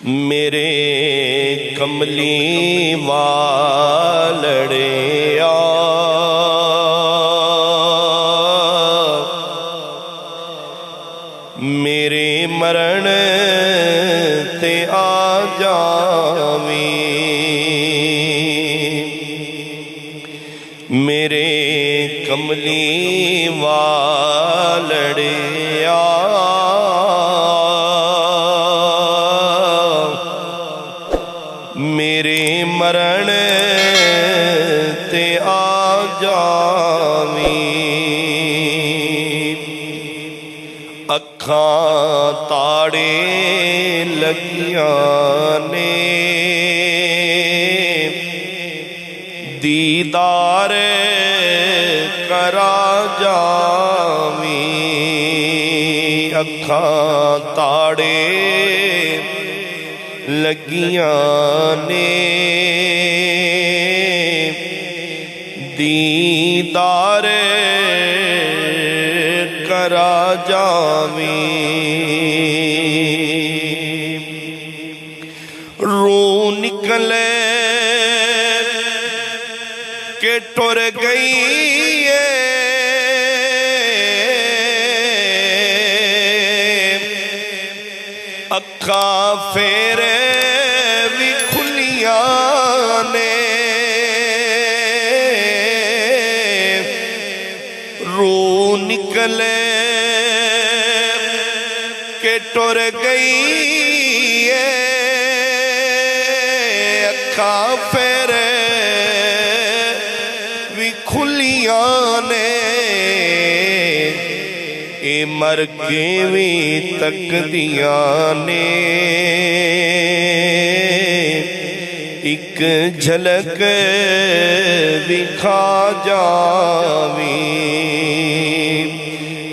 میرے کملی والڑے میرے مرن تے آ جاویں، میرے کملی والڑے میرے مرن تے آ جاویں، اکھاں تاڑے لگیاں نے دیدار کرا جاویں، اکھاں تاڑے لگیاں نے دیدار کرا جاویں، روح نکلے کہ ٹر گئی اکھاں پھیرے بھی کھلیاں نے، روح نکلے کہ ٹر گئی اکھاں پھیرے بھی کھلیاں نے، اے مر کے بھی تک دیاں نے ایک جھلک دکھا جاویں،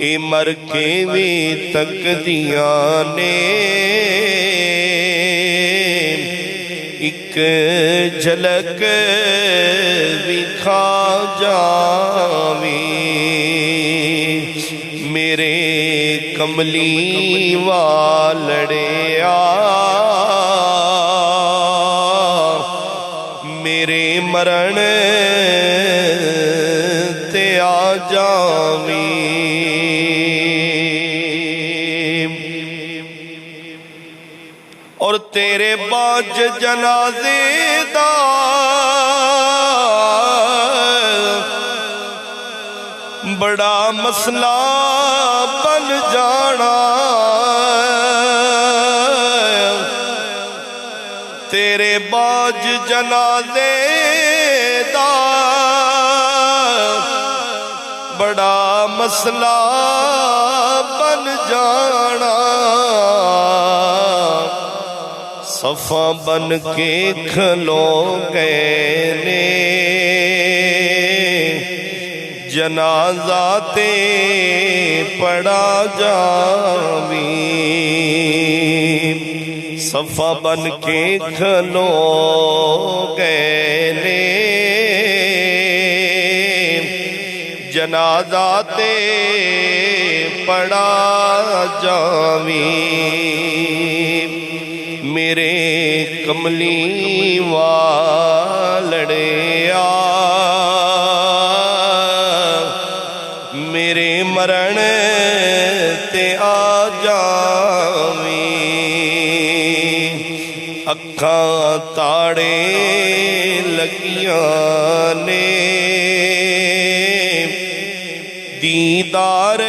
اے مر کے بھی تک دیاں نے ایک جھلک دکھا جاویں، میرے کملی والڑے میرے مرن تے آ جاویں، اور تیرے باج جنازے دا بڑا مسئلہ بن جانا، تیرے باج جنازے دا بڑا مسئلہ بن جانا، صفا بن کے کھلو گئے نے جنازہ تے پڑا جاویں، صفا بن کے کھلو گئے نے جنازہ تے پڑا جاویں، میرے کملی والڑے میرے مرن تے آ جاویں، اکھاں تاڑے لگیاں نے دیدار